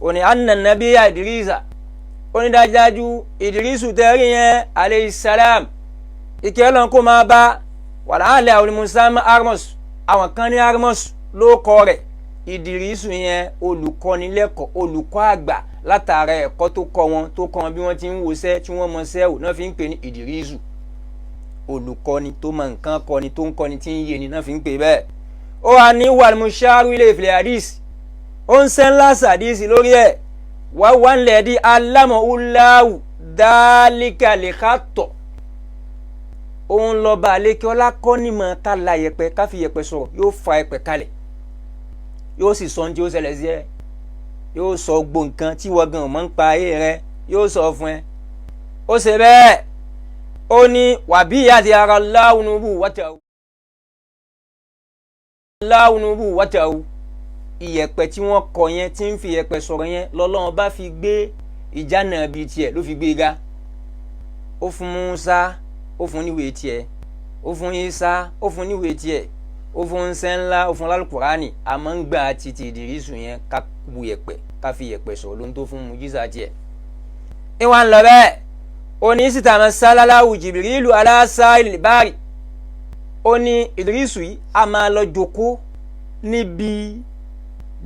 ó ní anna nabiyya Idrisa ó ní dájúdájú Idrisu tẹ́rí yẹn alayhi salam ìkẹ́ Ọlọ́run kó máa bá wàlá àlẹ́ àwọn musamman Armos àwọn kan ní Armos ló kọ rẹ̀ Idrisu yẹn olùkọ́ni lẹ́kọ̀ọ́ olùkọ́ àgbà látara ẹ̀kọ́ tó kọ́ wọn bí wọ́n ti ń wọṣẹ́ tí wọ́n mọṣẹ́ ò náà fi ń pè ní Idrisu olùkọ́ni tó mọ nǹkan kọ́ni tó ń kọ́ni tí ń yé ni náà fi ń pè bẹ́ẹ̀. ó wà ní wàlmùsáárù ilé ìfìlẹ̀ hadith ó ń sẹ́ ńlá sàdísì lórí ẹ̀ wà wà ń lẹ̀ di alámọ̀úláwù dálíkà lè ká tọ̀ òun lọ bá àlékè ọlá kọ́ nímọ̀ ká la yẹpẹ ká fi yẹpẹ sọ̀rọ̀ yóò fa yẹpẹ kalẹ̀ yóò sì sọ ohun tí ó ṣẹlẹ̀ sí ẹ yóò sọ gbogbo nǹkan tí wọ́n gan mọ̀ ń pa ayé rẹ yóò sọ fún ẹ ó ṣe bẹ́ẹ̀ ó ní wàbí àti ara láwùnúbù wátàwù ìyẹ̀pẹ̀ tí wọ́n kọ yẹn tí ń fi ìyẹ̀pẹ̀ sọ̀rọ̀ yẹn lọ́lọ́run bá fi gbé ìjánà bíi tiẹ̀ ló fi gbé ga ó fún Musa ó fún níwèé tiẹ̀ ó fún Isa ó fún níwèé tiẹ̀ ó fún ńsẹ́ ńlá ó fún lálùkùránì àmọ́ ń gbà títí Ìdírísù yẹn ká bu yẹ̀pẹ̀ ká fi yẹ̀pẹ̀ sọ̀rọ̀ ló ń tó fún mujísà tiẹ̀. ìwà ń lọ bẹ́ẹ̀ ó ní sítàmà sálálàwù Jìbìrìlù aláṣà ìlbárì ó ní Ìdírísù yìí a máa lọ jòkó níbi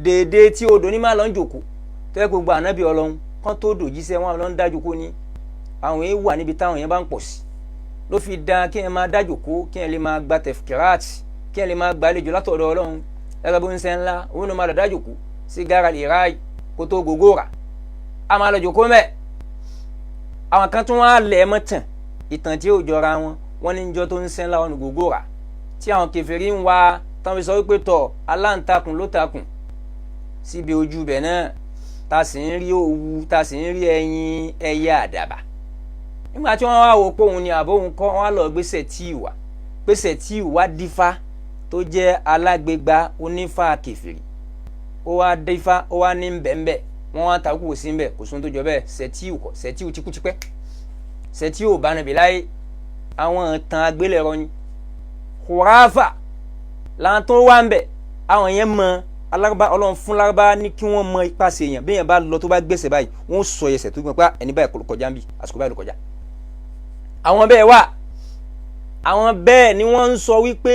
dèédé tí odò ní máa lọ ń jòkó tó yẹ gbogbo ànábì Ọlọ́run kán tó dòjíṣẹ́ wọn lọ ń dá jòkó ní àwọn èèyàn wà níbi táwọn èèyàn bá ń pọ̀ sí ló fi dá kí ẹ máa dá jòkó kí ẹ lè máa gba tẹ̀fìkìráàtì kí ẹ lè máa gba àlejò látọ̀dọ̀ Ọlọ́run gẹ́gẹ́ bó ń sẹ́ ńlá òun ló máa lọ dá jòkó sí gara lè ráì kó tó gbogbo rà a máa lọ jòkó mẹ́ àwọn kan tún wá lẹ̀ mọ́tàn ìtàn tí ó jọra wọn ní njọ́ tó ń sẹ́ ńlá ọ̀nà gbogbo rà tí àwọn kèfèrí ń wá táwọn fi sọ wípé tọ̀ aláǹtakùn ló takùn síbi ojú bẹ̀ náà ta sì ń rí òwú ta sì ń rí ẹyin ẹyẹ àdàbà nígbà tí wọ́n wá wò pé òun ni àbóhun kọ́ wọ́n á lọ gbèsè tí ìwà dífá tó jẹ́ alágbègbà onífà kèfèrí ó wá dífá ó wá ní bẹ́ẹ̀nbẹ́ẹ̀ wọ́n wá takú kò sí ń bẹ̀ kò sún tó jọ bẹ́ẹ̀ sẹ̀tíù tikútipẹ́ sẹ̀tíù bá nàbí láyé àwọn ìtàn agbélẹ̀rọ ni kùráfà làwọn tó wá ń bẹ̀ àwọn yẹn mọ alárúbá Ọlọ́run fún lárúbá ní kí wọ́n mọ ipasẹ̀ èèyàn bí èèyàn bá lọ tó bá gbèsè báyìí wọ́n sọ ẹsẹ̀ tó gbọ́n pé ẹni báyìí kò kọjá ń bì àsìkò báyìí ló kọjá. àwọn bẹ́ẹ̀ wà àwọn bẹ́ẹ̀ ni wọ́n ń sọ wípé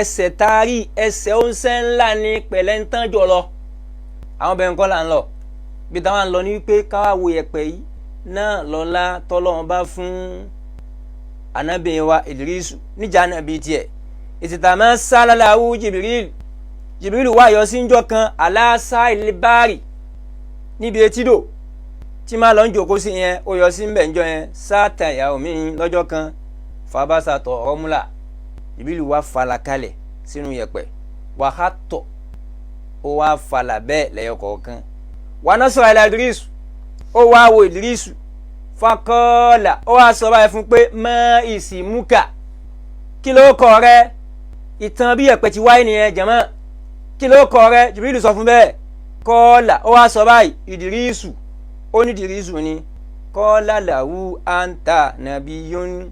ẹsẹ̀ taari ẹsẹ̀ oúnṣẹ́ ńlá ni pẹ̀lẹ́ ń tán jọ lọ àwọn bẹ́ẹ̀ ńkọ́ là ń lọ bí táwọn ń lọ ní wípé káwá wo yẹ̀pẹ̀ yìí náà lọ́lá tọ́lọ́run bá fún ànábì wa Ìdírísù níjà náà bíi tiẹ̀ ìtìtàmọ́ sálálàwù Jìbìrìlù wá yọ sí njọ́ kan aláṣà ìlbárì níbi etídò tí máa lọ ń jòkó sí yẹn ó yọ sí ń bẹ̀ njọ́ yẹn sáàtà ìyàwó mi lọ́jọ́ kan fàbásàtọ̀ ọ̀rọ̀múlà Jìbìrìlù wá falà kalẹ̀ sínú yẹ̀pẹ̀ wàhátọ̀ ó wá falà bẹ́ẹ̀ lẹ́yọ kọ̀ọ̀kan wà náà sọ̀rọ̀ ilẹ̀ Ìdírísù ó wá wo Ìdírísù fakọ́ọ̀là ó wá sọ báyìí fún pé mọ́ ìsìmúkà kí ló kọ rẹ ìtàn bí yẹ̀pẹ̀ ti wáyé nìyẹn jẹ̀mọ́ kí ló kọ rẹ Jìbìrìlù sọ fún bẹ́ẹ̀ kọ́ọ̀là ó wá sọ báyìí Ìdírísù ó ní Ìdírísù ni kọ́ọ̀là làwù àǹtà nàbí yón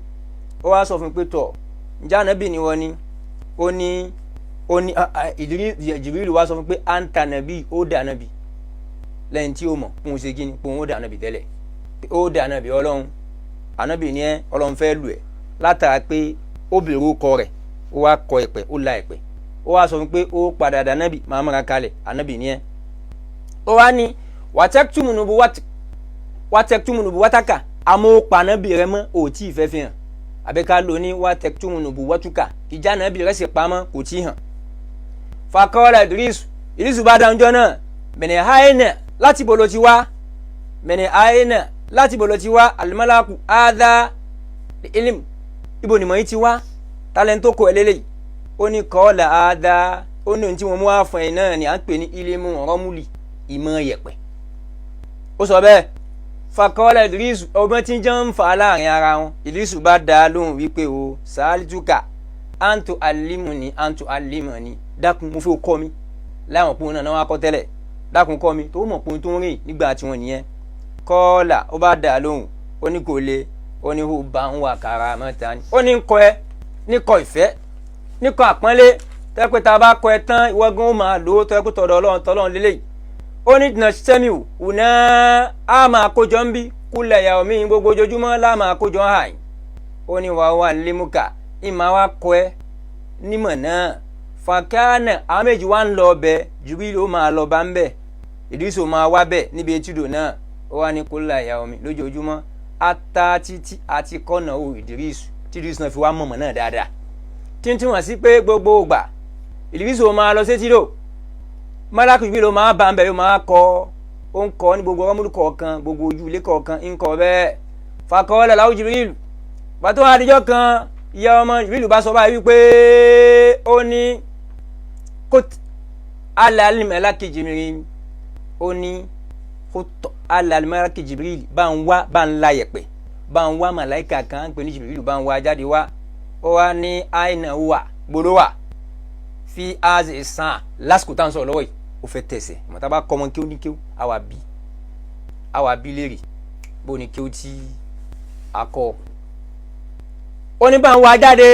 ó wá sọ fún pé tọ̀ ǹjẹ́ ànábì ni wọ́n ni ó ní Jìbìrìlù wá sọ fún pé àǹtà nàbí ó dà nàbì lẹ́yìn tí ó mọ̀ kún un ṣe kí ni kún un ó dà nàbì tẹ́lẹ̀ ó dà nàbì Ọlọ́run ànábì ni ẹ Ọlọ́run fẹ́ lù ẹ́ látara pé ó bèrè ó kọ rẹ̀ ó wá kọ ẹ̀pẹ̀ ó la ẹ̀pẹ̀ ó wá sọ fún pé ó padà dà nábì máa múra kalẹ̀ ànábì ni ẹ́ ó wá ní wàtẹ́kùtùmùnùbù wátàkà àmọ́ ó pa ànábì rẹ mọ́ ò tí ì fẹ́ fi hàn àbẹ́ká ló ní wàtẹ́kùtùmùnùbù wátùkà ìjà ànábì rẹ sì pamọ́ kò tí ì hàn. fakọ́lá Ìdírísù bá dáńjọ́ náà mẹ̀nẹ̀ àyẹ̀nà láti bolo ti wá alimalaku adá ilim ibo ni mọ̀ yìí ti wá talento kọ ẹlẹ́lẹ́yìí ó ní kọ́ọ̀là àádá ó ní ohun tí wọ́n mú wá fún ẹ náà ni à ń pè ní ilimu rọ́múlì ìmọ̀ yẹ̀pẹ̀ ó sọ bẹ́ẹ̀ fakọ́ọ̀là Ìdírísù ọgbọ́n tí ń jẹ́ ń fà á láàrin ara wọn Ìdírísù bá dá a lóhùn wípé o sàálítúkà àǹtò àlímọ̀ni dákun mo fẹ́ kọ́ mi láwọn òpin náà wá kọ́ tẹ́lẹ̀ dákun kọ́ mi tó mọ̀ pé tó ń rìn nígbà tí wọ́n nìyẹn kọ́ọ̀là ó bá dá a lóhùn ó ní kò le ó ní hó bá ń wà kára mọ́ta ni ó ní kọ́ ẹ níkọ̀ ìfẹ́ níkọ̀ àpọ́nlé tẹ́pẹ́ tá a bá kọ́ ẹ tán ìwọ́gán ó máa lò ó tẹ́pẹ́ tọ̀dọ̀ Ọlọ́run tọ́lọ́run lélẹ́yìí ó ní nàṣẹ́mìù ọ̀nà á máa kójọ ń bí kúlẹ̀ ìyàwó mi gbogbo ojoojúmọ́ lá máa kójọ hàn. Ó ní wàá wà nílémùkà ìmọ̀ wa kọ́ ẹ nímọ̀ náà fàkánà àwọn méjì wá ń lọ ọbẹ̀ Jibril ó máa lọ bá ń bẹ̀ Idris ó máa wá bẹ̀ níbi etídò náà. Ó wá ní kúlẹ̀ ìyàwó mi lójoojúmọ́ ata títí àti kọ́nà ó Idris tí Idris náà fi wá mọ̀mọ́ náà dáadáa tí wọ́n sí pé gbogbo ògbà Idris ó máa lọ sétídò Malaku Jibril ló máa bá ń bẹ̀ yóò máa kọ́ ó ń kọ́ ní gbogbo ọmọdé kọ̀ọ̀kan gbogbo ojú ilé kọ̀ọ̀kan ń kọ́ bẹ́ẹ̀ fakọ́ọ́lẹ̀ láwù Jibril pàtó àdìjọ́ kan ìyá ọmọ Jibril bá sọ báyìí wípé ó ní kót alàlìmẹ́lákì Jibril ó ní kót alàlìmẹ́lákì Jibril bá ń wá bá ń la yẹ̀pẹ̀ bá ń wá màláìkà kan pé ní Jibril bá ń wá jáde wá ó wá ní àìnà wà gbòdó wà fi àzè sàn lásìkò tá à ń sọ̀rọ̀ lọ́wọ́ yìí ó fẹ́ tẹ̀sẹ̀ mọ̀tá bá kọ́ ọmọ kí ó ní kí ó àwà bí léèrè bó ní kí ó tí a kọ́ ó ní bá ń wá jáde